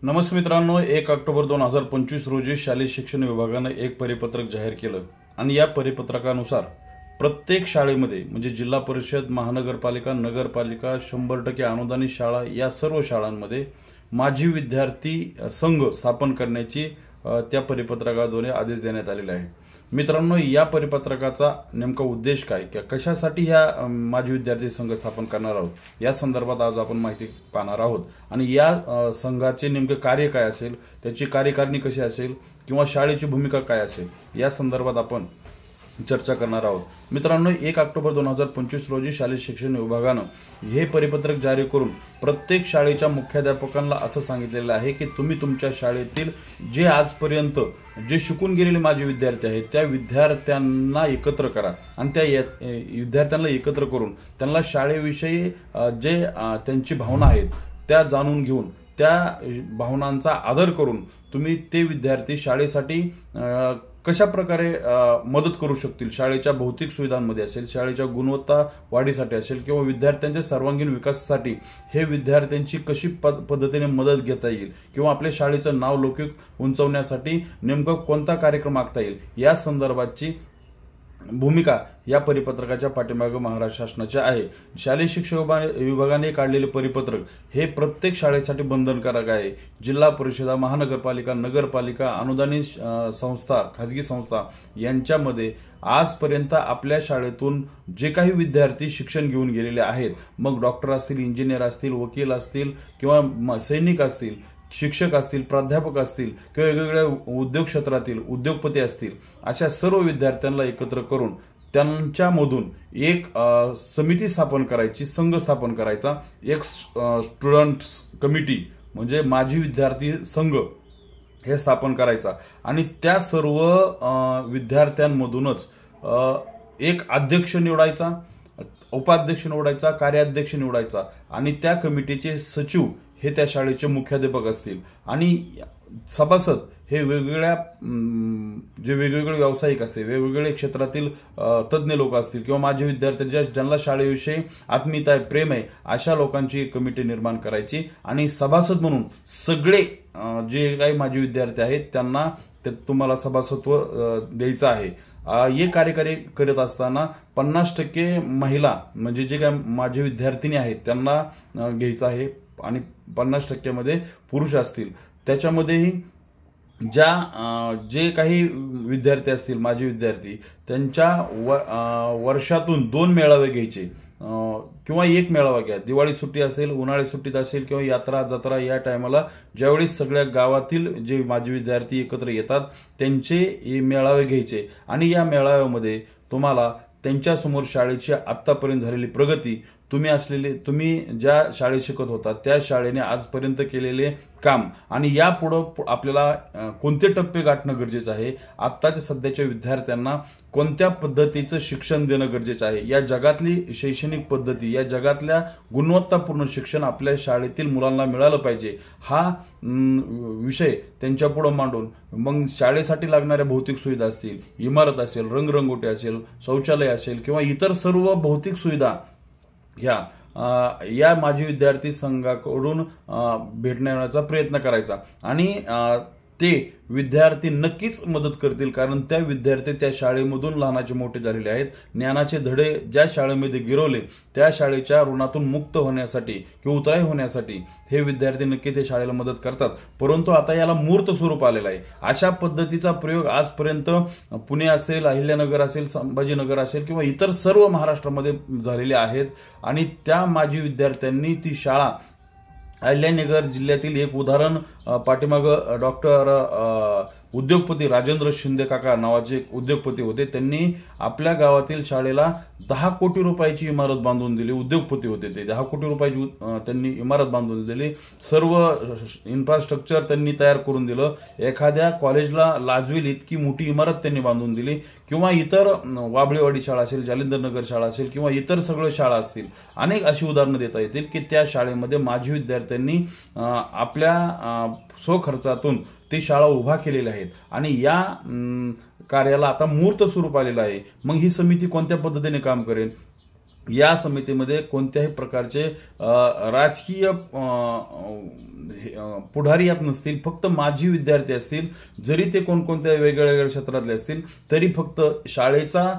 नमस्कार मित्रांनो, 1 ऑक्टोबर 2025 रोजी शालेय शिक्षण विभागाने एक परिपत्रक जाहीर केलं आणि या परिपत्रकानुसार प्रत्येक शाळेमध्ये म्हणजे जिल्हा परिषद, महानगरपालिका, नगरपालिका, 100% अनुदानित शाळा या सर्व शाळांमध्ये माजी विद्यार्थी संघ स्थापन करण्याची त्या परिपत्रकाद्वारे आदेश देण्यात आलेला आहे। मित्रांनो, या परिपत्रकाचा नेमका उद्देश काय, कशासाठी ह्या माजी विद्यार्थी संघ स्थापन करणार आहोत या संदर्भात आज आपण माहिती पाहणार आहोत। आणि या संघाचे नेमके कार्य काय असेल, त्याची कार्यकारिणी कशी असेल किंवा शाळेची भूमिका काय असेल या संदर्भात आपण चर्चा करणार आहोत। मित्रांनो, 1 ऑक्टोबर 2025 रोजी शालेय शिक्षण विभागानं हे परिपत्रक जारी करून प्रत्येक शाळेच्या मुख्याध्यापकांना असं सांगितलेलं आहे की तुम्ही तुमच्या शाळेतील जे आजपर्यंत जे शिकून गेलेले माजी विद्यार्थी आहेत त्या विद्यार्थ्यांना एकत्र करा आणि त्या विद्यार्थ्यांना एकत्र करून त्यांना शाळेविषयी जे त्यांची भावना आहेत त्या जाणून घेऊन त्या भावनांचा आदर करून तुम्ही ते विद्यार्थी शाळेसाठी कशा प्रकारे मदत करू शकतील, शाळेच्या भौतिक सुविधांमध्ये असेल, शाळेच्या गुणवत्ता वाढीसाठी असेल किंवा विद्यार्थ्यांच्या सर्वांगीण विकासासाठी हे विद्यार्थ्यांची कशी पद्धतीने मदत घेता येईल किंवा आपल्या शाळेचं नाव लौकिक उंचवण्यासाठी नेमका कोणता कार्यक्रम आखता येईल या संदर्भाची भूमिका या परिपत्रकाच्या पाठीमागे महाराष्ट्र शासनाची आहे। शालेय शिक्षण विभागाने काढलेले परिपत्रक हे प्रत्येक शाळेसाठी बंधनकारक आहे। जिल्हा परिषद, महानगरपालिका, नगरपालिका, अनुदानित संस्था, खाजगी संस्था यांच्यामध्ये आजपर्यंत आपल्या शाळेतून जे काही विद्यार्थी शिक्षण घेऊन गेलेले आहेत, मग डॉक्टर असतील, इंजिनियर असतील, वकील असतील किंवा सैनिक असतील, शिक्षक असतील, प्राध्यापक असतील किंवा वेगवेगळ्या उद्योग क्षेत्रातील उद्योगपती असतील, अशा सर्व विद्यार्थ्यांना एकत्र करून त्यांच्यामधून एक समिती स्थापन करायची, संघ स्थापन करायचा, एक स्टुडंट कमिटी म्हणजे माजी विद्यार्थी संघ हे स्थापन करायचा आणि त्या सर्व विद्यार्थ्यांमधूनच एक अध्यक्ष निवडायचा, उपाध्यक्ष निवडायचा, कार्याध्यक्ष निवडायचा आणि त्या कमिटीचे सचिव हे त्या शाळेचे मुख्याध्यापक असतील आणि सभासद हे वेगवेगळ्या जे वेगवेगळे व्यावसायिक असतील, वेगवेगळे क्षेत्रातील तज्ज्ञ लोक असतील किंवा माजी विद्यार्थ्यांच्या ज्यांना शाळेविषयी आत्मीयता आहे, प्रेम आहे अशा लोकांची एक कमिटी निर्माण करायची आणि सभासद म्हणून सगळे जे काही माजी विद्यार्थी आहेत त्यांना तुम्हाला सभासत्व द्यायचं आहे। हे कार्यकारी करत असताना 50% महिला म्हणजे जे काही माजी विद्यार्थिनी आहेत त्यांना घ्यायचं आहे आणि 50% मध्ये पुरुष असतील। त्याच्यामध्येही जे काही विद्यार्थी असतील, माजी विद्यार्थी, त्यांच्या वर्षातून 2 मेळावे घ्यायचे किंवा 1 मेळावा घ्या। दिवाळी सुट्टी असेल, उन्हाळी सुट्टीत असेल किंवा यात्रा जत्रा या टायमाला ज्यावेळी सगळ्या गावातील जे माजी विद्यार्थी एकत्र येतात त्यांचे मेळावे घ्यायचे आणि या मेळाव्यामध्ये तुम्हाला त्यांच्यासमोर शाळेची आत्तापर्यंत झालेली प्रगती, तुम्ही ज्या शाळेत शिकत होता त्या शाळेने आजपर्यंत केलेले काम आणि यापुढे आपल्याला कोणते टप्पे गाठणं गरजेचं आहे, आत्ताच्या सध्याच्या विद्यार्थ्यांना कोणत्या पद्धतीचं शिक्षण देणं गरजेचं आहे, या जगातली शैक्षणिक पद्धती, या जगातल्या गुणवत्तापूर्ण शिक्षण आपल्या शाळेतील मुलांना मिळालं पाहिजे हा विषय त्यांच्यापुढे मांडून मग शाळेसाठी लागणाऱ्या भौतिक सुविधा असतील, इमारत असेल, रंगरंगोटी असेल, शौचालय असेल किंवा इतर सर्व भौतिक सुविधा या माजी विद्यार्थी संघाकडून भेटण्याचा प्रयत्न करायचा आणि ते विद्यार्थी नक्कीच मदत करतील कारण त्या विद्यार्थी त्या शाळेमधून लहानाचे मोठे झालेले आहेत। ज्ञानाचे धडे ज्या शाळेमध्ये गिरवले त्या शाळेच्या ऋणातून मुक्त होण्यासाठी किंवा उतराई होण्यासाठी हे विद्यार्थी नक्की त्या शाळेला मदत करतात। परंतु आता याला मूर्त स्वरूप आलेलं आहे। अशा पद्धतीचा प्रयोग आजपर्यंत पुणे असेल, अहिल्यानगर असेल, संभाजीनगर असेल किंवा इतर सर्व महाराष्ट्रामध्ये झालेले आहेत आणि त्या माजी विद्यार्थ्यांनी ती शाळा अहिल्यानगर जिल्ह्यातील एक उदाहरण पाठीमागं डॉक्टर उद्योगपती राजेंद्र शिंदे काका नावाचे एक उद्योगपती होते, त्यांनी आपल्या गावातील शाळेला 10 कोटी रुपयाची इमारत बांधून दिली। उद्योगपती होते ते, 10 कोटी रुपयाची त्यांनी इमारत बांधून दिली, सर्व इन्फ्रास्ट्रक्चर त्यांनी तयार करून दिलं, एखाद्या कॉलेजला लाजवेल इतकी मोठी इमारत त्यांनी बांधून दिली किंवा इतर वाबळेवाडी शाळा असेल, जालिंदरनगर शाळा असेल किंवा इतर सगळ्या शाळा असतील, अनेक अशी उदाहरणं देता येतील की त्या शाळेमध्ये माजी विद्यार्थ्यांनी आपल्या स्वखर्चातून ती शाळा उभा केलेल्या आहेत आणि या कार्याला आता मूर्त स्वरूप आलेलं आहे। मग ही समिती कोणत्या पद्धतीने काम करेल, या समितीमध्ये कोणत्याही प्रकारचे राजकीय पुढारी यात नसतील, फक्त माजी विद्यार्थी असतील. जरी ते कोणकोणत्या वेगवेगळ्या क्षेत्रातले असतील तरी फक्त शाळेचा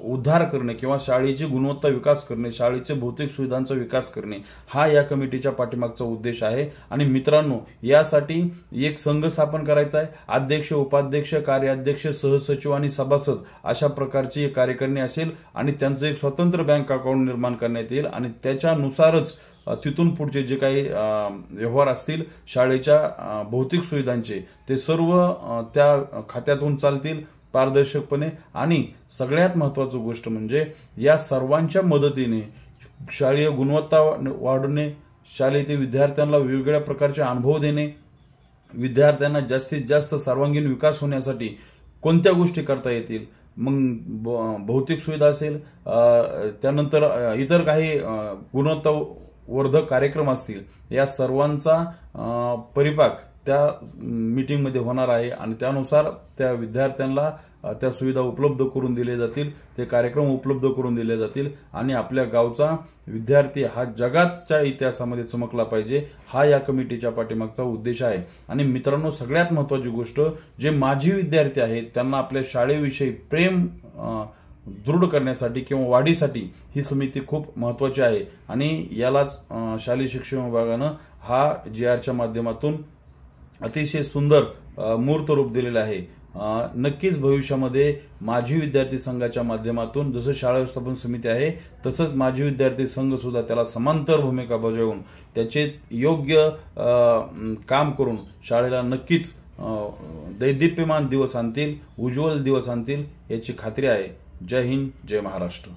उद्धार करणे किंवा शाळेची गुणवत्ता विकास करणे, शाळेचे भौतिक सुविधांचा विकास करणे हा या कमिटीच्या पाठीमागचा उद्देश आहे. आणि मित्रांनो, यासाठी एक संघ स्थापन करायचा आहे. अध्यक्ष, उपाध्यक्ष, कार्याध्यक्ष, सहसचिव आणि सभासद अशा प्रकारची कार्यकारिणी असेल आणि त्यांचं एक स्वतंत्र बँक अकाउंट निर्माण करण्यात येईल आणि त्याच्यानुसारच तिथून पुढचे जे काही व्यवहार असतील शाळेच्या भौतिक सुविधांचे ते सर्व त्या खात्यातून चालतील पारदर्शकपणे. आणि सगळ्यात महत्त्वाची गोष्ट म्हणजे या सर्वांच्या मदतीने शालेय गुणवत्ता वाढवणे, शाळेतील विद्यार्थ्यांना वेगवेगळ्या प्रकारचे अनुभव देणे, विद्यार्थ्यांना जास्तीत जास्त सर्वांगीण विकास होण्यासाठी कोणत्या गोष्टी करता येतील, मग भौतिक सुविधा असेल, त्यानंतर इतर काही गुणवत्तावर्धक कार्यक्रम असतील, या सर्वांचा परिपाक त्या मीटिंगमध्ये होणार आहे. आणि त्यानुसार त्या विद्यार्थ्यांना त्या सुविधा उपलब्ध करून दिले जातील, ते कार्यक्रम उपलब्ध करून दिले जातील आणि आपल्या गावचा विद्यार्थी हा जगाच्या इतिहासामध्ये चमकला पाहिजे, हा या कमिटीच्या पाठीमागचा उद्देश आहे. आणि मित्रांनो, सगळ्यात महत्त्वाची गोष्ट, जे माजी विद्यार्थी आहेत त्यांना आपल्या शाळेविषयी प्रेम दृढ करण्यासाठी किंवा वाढीसाठी ही समिती खूप महत्त्वाची आहे. आणि यालाच शालेय शिक्षण विभागानं हा GRच्या माध्यमातून अतिशय सुंदर मूर्त रूप दिलेलं आहे. नक्कीच भविष्यामध्ये माजी विद्यार्थी संघाच्या माध्यमातून जसं शाळा व्यवस्थापन समिती आहे तसंच माजी विद्यार्थी संघ सुद्धा त्याला समांतर भूमिका बजावून त्याचे योग्य काम करून शाळेला नक्कीच दैदिप्यमान दिवस आणतील, उज्ज्वल दिवस आणतील याची खात्री आहे. जय हिंद, जय महाराष्ट्र.